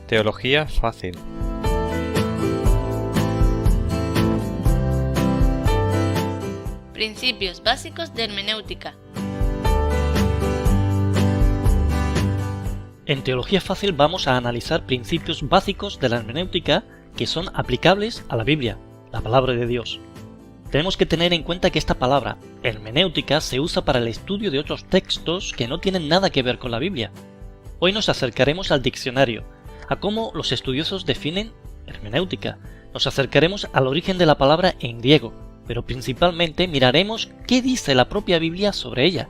Teología fácil. Principios básicos de hermenéutica. En Teología Fácil vamos a analizar principios básicos de la hermenéutica que son aplicables a la Biblia, la palabra de Dios. Tenemos que tener en cuenta que esta palabra, hermenéutica, se usa para el estudio de otros textos que no tienen nada que ver con la Biblia. Hoy nos acercaremos al diccionario, a cómo los estudiosos definen hermenéutica. Nos acercaremos al origen de la palabra en griego, pero principalmente miraremos qué dice la propia Biblia sobre ella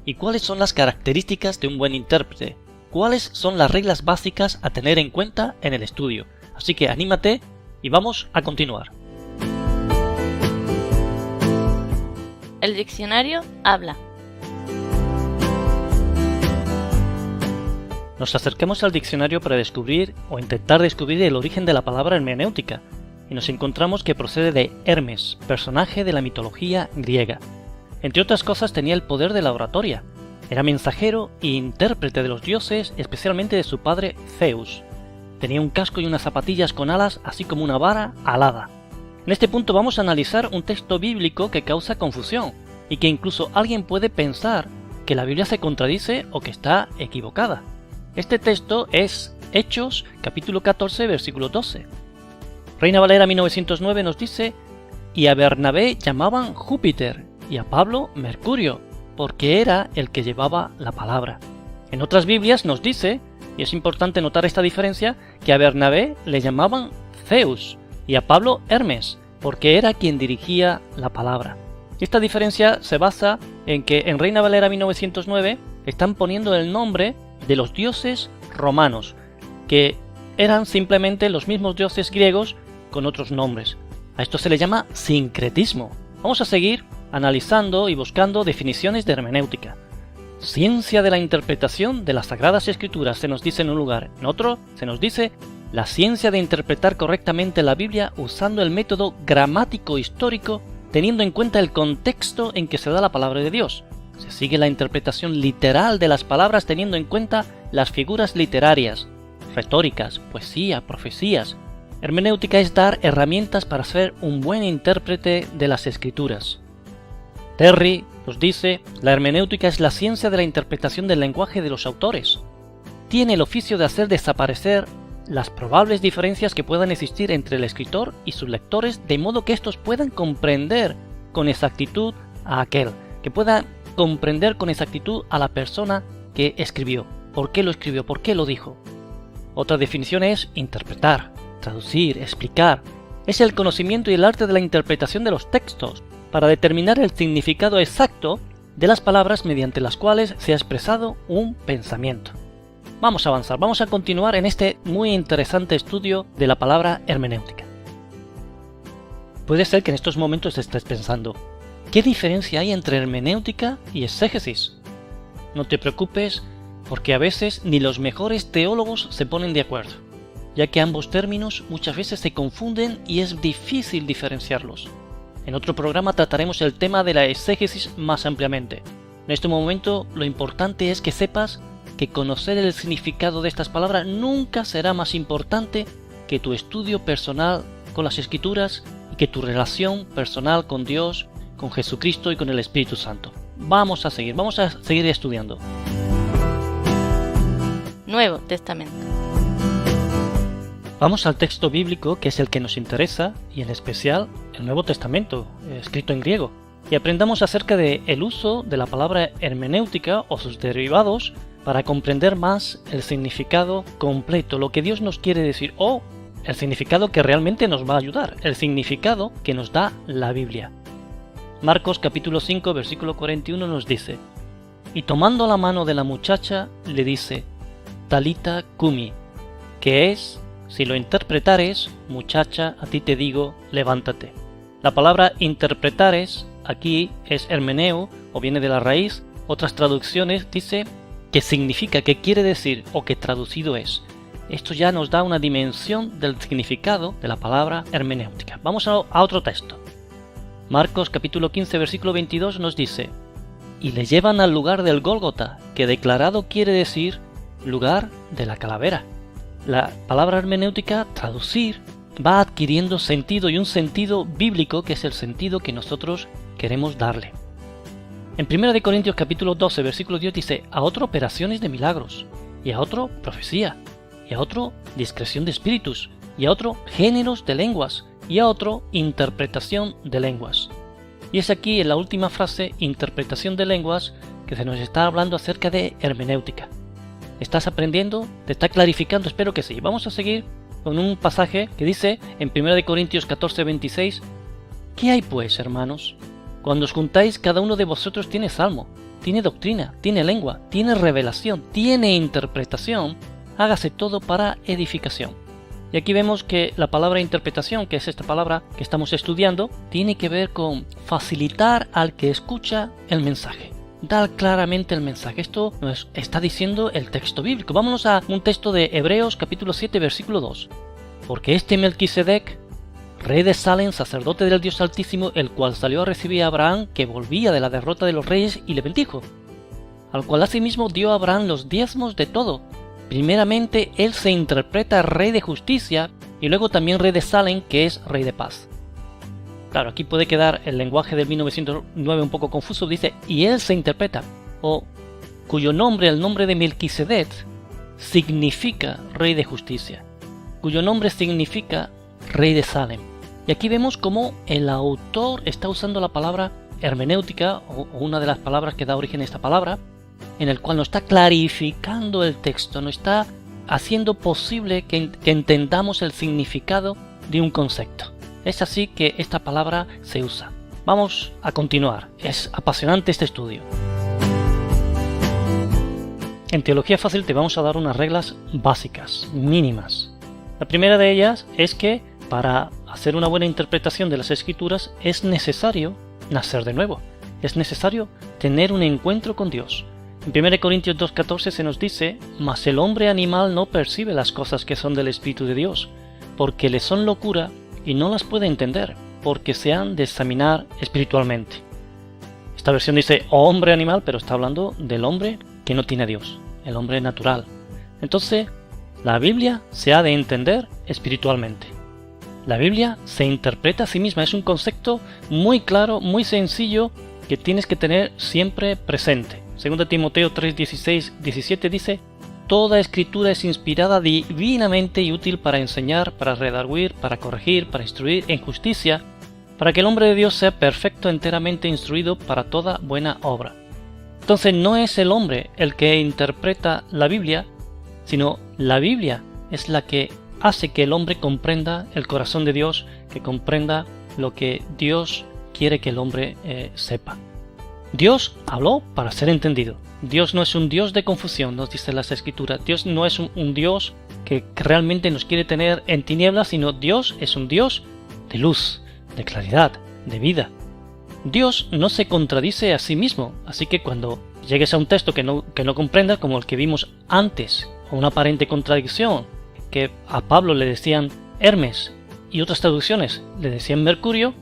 y cuáles son las características de un buen intérprete, cuáles son las reglas básicas a tener en cuenta en el estudio. Así que anímate y vamos a continuar. El diccionario habla. Nos acercamos al diccionario para descubrir o intentar descubrir el origen de la palabra hermenéutica y nos encontramos que procede de Hermes, personaje de la mitología griega. Entre otras cosas tenía el poder de la oratoria. Era mensajero e intérprete de los dioses, especialmente de su padre Zeus. Tenía un casco y unas zapatillas con alas, así como una vara alada. En este punto vamos a analizar un texto bíblico que causa confusión y que incluso alguien puede pensar que la Biblia se contradice o que está equivocada. Este texto es Hechos, capítulo 14, versículo 12. Reina Valera 1909 nos dice: y a Bernabé llamaban Júpiter y a Pablo Mercurio, porque era el que llevaba la palabra. En otras Biblias nos dice, y es importante notar esta diferencia, que a Bernabé le llamaban Zeus y a Pablo Hermes, porque era quien dirigía la palabra. Esta diferencia se basa en que en Reina Valera 1909 están poniendo el nombre de los dioses romanos, que eran simplemente los mismos dioses griegos con otros nombres. A esto se le llama sincretismo. Vamos a seguir analizando y buscando definiciones de hermenéutica. Ciencia de la interpretación de las Sagradas Escrituras se nos dice en un lugar, en otro se nos dice la ciencia de interpretar correctamente la Biblia usando el método gramático histórico, teniendo en cuenta el contexto en que se da la palabra de Dios. Se sigue la interpretación literal de las palabras teniendo en cuenta las figuras literarias, retóricas, poesía, profecías. Hermenéutica es dar herramientas para ser un buen intérprete de las Escrituras. Terry nos dice, la hermenéutica es la ciencia de la interpretación del lenguaje de los autores. Tiene el oficio de hacer desaparecer las probables diferencias que puedan existir entre el escritor y sus lectores, de modo que estos puedan comprender con exactitud a aquel, que puedan comprender con exactitud a la persona que escribió, por qué lo dijo. Otra definición es interpretar, traducir, explicar. Es el conocimiento y el arte de la interpretación de los textos, para determinar el significado exacto de las palabras mediante las cuales se ha expresado un pensamiento. Vamos a avanzar, vamos a continuar en este muy interesante estudio de la palabra hermenéutica. Puede ser que en estos momentos estés pensando, ¿qué diferencia hay entre hermenéutica y exégesis? No te preocupes, porque a veces ni los mejores teólogos se ponen de acuerdo, ya que ambos términos muchas veces se confunden y es difícil diferenciarlos. En otro programa trataremos el tema de la exégesis más ampliamente. En este momento lo importante es que sepas que conocer el significado de estas palabras nunca será más importante que tu estudio personal con las Escrituras y que tu relación personal con Dios, con Jesucristo y con el Espíritu Santo. Vamos a seguir estudiando. Nuevo Testamento. Vamos al texto bíblico que es el que nos interesa y en especial el Nuevo Testamento, escrito en griego. Y aprendamos acerca del uso de la palabra hermenéutica o sus derivados para comprender más el significado completo, lo que Dios nos quiere decir, o el significado que realmente nos va a ayudar, el significado que nos da la Biblia. Marcos capítulo 5 versículo 41 nos dice, y tomando la mano de la muchacha le dice, Talita cumi, que es, si lo interpretares, muchacha, a ti te digo, levántate. La palabra interpretares aquí es hermeneu o viene de la raíz. Otras traducciones dice que significa, que quiere decir o que traducido es. Esto ya nos da una dimensión del significado de la palabra hermenéutica. Vamos a otro texto. Marcos capítulo 15 versículo 22 nos dice, y le llevan al lugar del Gólgota, que declarado quiere decir lugar de la calavera. la palabra hermenéutica, traducir, va adquiriendo sentido y un sentido bíblico que es el sentido que nosotros queremos darle. En 1 Corintios capítulo 12, versículo 10 dice: a otro operaciones de milagros, y a otro profecía, y a otro discreción de espíritus, y a otro géneros de lenguas, y a otro interpretación de lenguas. Y es aquí en la última frase, interpretación de lenguas, que se nos está hablando acerca de hermenéutica. ¿Estás aprendiendo? ¿Te está clarificando? Espero que sí. Vamos a seguir con un pasaje que dice en 1 Corintios 14, 26: ¿qué hay pues, hermanos? Cuando os juntáis, cada uno de vosotros tiene salmo, tiene doctrina, tiene lengua, tiene revelación, tiene interpretación. Hágase todo para edificación. Y aquí vemos que la palabra interpretación, que es esta palabra que estamos estudiando, tiene que ver con facilitar al que escucha el mensaje. Dar claramente el mensaje. Esto nos está diciendo el texto bíblico. Vámonos a un texto de Hebreos capítulo 7, versículo 2. Porque este Melquisedec, rey de Salem, sacerdote del Dios Altísimo, el cual salió a recibir a Abraham, que volvía de la derrota de los reyes, y le bendijo, al cual asimismo dio a Abraham los diezmos de todo. Primeramente, él se interpreta rey de justicia, y luego también rey de Salem, que es rey de paz. Claro, aquí puede quedar el lenguaje del 1909 un poco confuso. Dice, y él se interpreta, o cuyo nombre, el nombre de Melquisedec, significa rey de justicia, cuyo nombre significa rey de Salem. Y aquí vemos cómo el autor está usando la palabra hermenéutica, o una de las palabras que da origen a esta palabra, en el cual nos está clarificando el texto, nos está haciendo posible que entendamos el significado de un concepto. Es así que esta palabra se usa. Vamos a continuar. Es apasionante este estudio. En Teología Fácil te vamos a dar unas reglas básicas, mínimas. La primera de ellas es que para hacer una buena interpretación de las Escrituras es necesario nacer de nuevo. Es necesario tener un encuentro con Dios. En 1 Corintios 2.14 se nos dice: mas el hombre animal no percibe las cosas que son del Espíritu de Dios, porque le son locura y no las puede entender, porque se han de examinar espiritualmente. Esta versión dice hombre animal, pero está hablando del hombre que no tiene a Dios, el hombre natural. Entonces, la Biblia se ha de entender espiritualmente. La Biblia se interpreta a sí misma. Es un concepto muy claro, muy sencillo, que tienes que tener siempre presente. 2 Timoteo 3, 16, 17 dice: toda escritura es inspirada divinamente y útil para enseñar, para redarguir, para corregir, para instruir en justicia, para que el hombre de Dios sea perfecto, enteramente instruido para toda buena obra. Entonces no es el hombre el que interpreta la Biblia, sino la Biblia es la que hace que el hombre comprenda el corazón de Dios, que comprenda lo que Dios quiere que el hombre sepa. Dios habló para ser entendido. Dios no es un Dios de confusión, nos dice las Escrituras. Dios no es un Dios que realmente nos quiere tener en tinieblas, sino Dios es un Dios de luz, de claridad, de vida. Dios no se contradice a sí mismo, así que cuando llegues a un texto que no comprendas, como el que vimos antes, o una aparente contradicción, que a Pablo le decían Hermes y otras traducciones le decían Mercurio,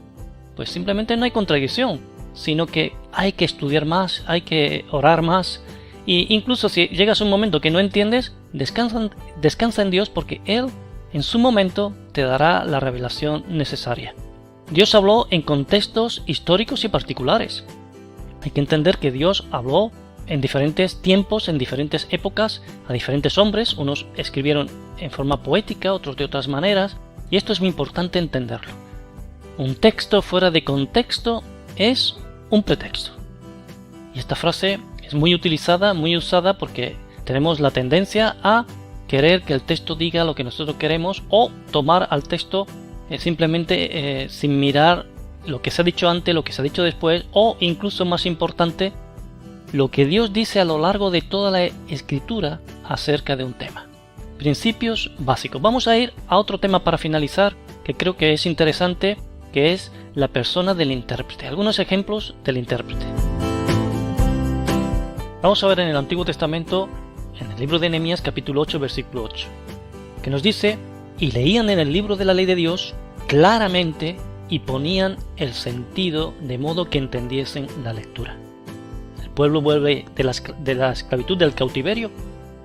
pues simplemente no hay contradicción, sino que hay que estudiar más, hay que orar más, y incluso si llegas a un momento que no entiendes, descansa en Dios, porque Él en su momento te dará la revelación necesaria. Dios habló en contextos históricos y particulares. Hay que entender que Dios habló en diferentes tiempos, en diferentes épocas, a diferentes hombres. Unos escribieron en forma poética, otros de otras maneras, y esto es muy importante entenderlo. Un texto fuera de contexto es un pretexto. Y esta frase es muy utilizada, muy usada, porque tenemos la tendencia a querer que el texto diga lo que nosotros queremos, o tomar al texto simplemente sin mirar lo que se ha dicho antes, lo que se ha dicho después, o incluso más importante, lo que Dios dice a lo largo de toda la Escritura acerca de un tema. Principios básicos. Vamos a ir a otro tema para finalizar, que creo que es interesante, que es la persona del intérprete. Algunos ejemplos del intérprete. Vamos a ver en el Antiguo Testamento, en el libro de Nehemías capítulo 8, versículo 8, que nos dice: y leían en el libro de la ley de Dios claramente y ponían el sentido de modo que entendiesen la lectura. El pueblo vuelve de la esclavitud del cautiverio,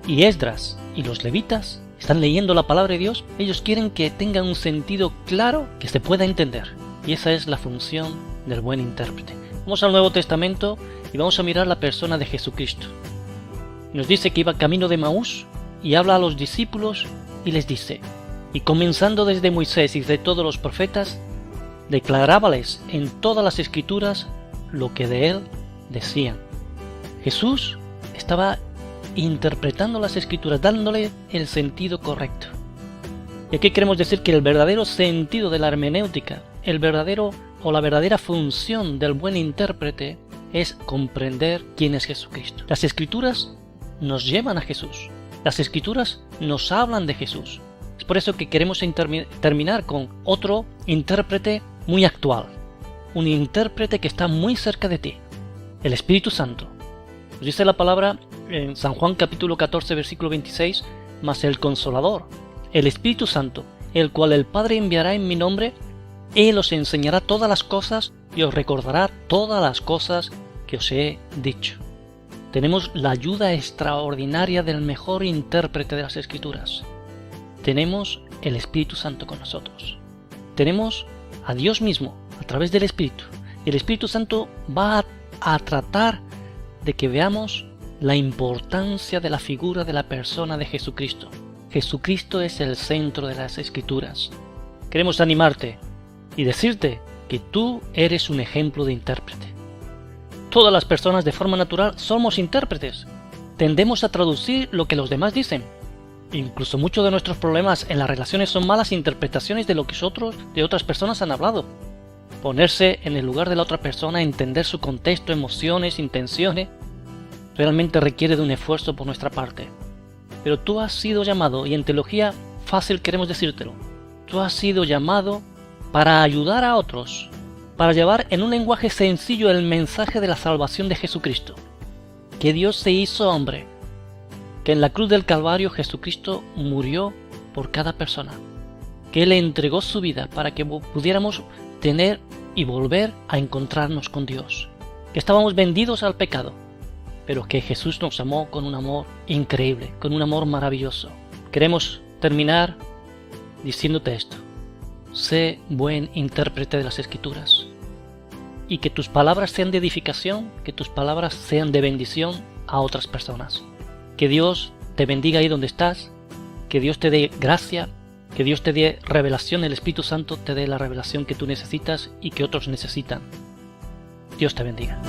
y Esdras y los levitas están leyendo la palabra de Dios, ellos quieren que tenga un sentido claro que se pueda entender. Y esa es la función del buen intérprete. Vamos al Nuevo Testamento y vamos a mirar la persona de Jesucristo. Nos dice que iba camino de Maús y habla a los discípulos y les dice: y comenzando desde Moisés y de todos los profetas, declarábales en todas las escrituras lo que de él decían. Jesús estaba interpretando las escrituras, dándole el sentido correcto. Y aquí queremos decir que el verdadero sentido de la hermenéutica, la verdadera función del buen intérprete es comprender quién es Jesucristo. Las escrituras nos llevan a Jesús. Las escrituras nos hablan de Jesús. Es por eso que queremos terminar con otro intérprete muy actual. Un intérprete que está muy cerca de ti. El Espíritu Santo. Nos dice la palabra en San Juan capítulo 14 versículo 26: mas el Consolador, el Espíritu Santo, el cual el Padre enviará en mi nombre, Él os enseñará todas las cosas y os recordará todas las cosas que os he dicho. Tenemos la ayuda extraordinaria del mejor intérprete de las Escrituras. Tenemos el Espíritu Santo con nosotros. Tenemos a Dios mismo a través del Espíritu. Y el Espíritu Santo va a tratar de que veamos la importancia de la figura de la persona de Jesucristo. Jesucristo es el centro de las Escrituras. Queremos animarte y decirte que tú eres un ejemplo de intérprete. Todas las personas de forma natural somos intérpretes. Tendemos a traducir lo que los demás dicen. Incluso muchos de nuestros problemas en las relaciones son malas interpretaciones de lo que de otras personas han hablado. Ponerse en el lugar de la otra persona, entender su contexto, emociones, intenciones, realmente requiere de un esfuerzo por nuestra parte. Pero tú has sido llamado, y en teología fácil queremos decírtelo, tú has sido llamado para ayudar a otros, para llevar en un lenguaje sencillo el mensaje de la salvación de Jesucristo. Que Dios se hizo hombre, que en la cruz del Calvario Jesucristo murió por cada persona, que Él entregó su vida para que pudiéramos tener y volver a encontrarnos con Dios, que estábamos vendidos al pecado, pero que Jesús nos amó con un amor increíble, con un amor maravilloso. Queremos terminar diciéndote esto: sé buen intérprete de las Escrituras, y que tus palabras sean de edificación, que tus palabras sean de bendición a otras personas. Que Dios te bendiga ahí donde estás, que Dios te dé gracia, que Dios te dé revelación, el Espíritu Santo te dé la revelación que tú necesitas y que otros necesitan. Dios te bendiga.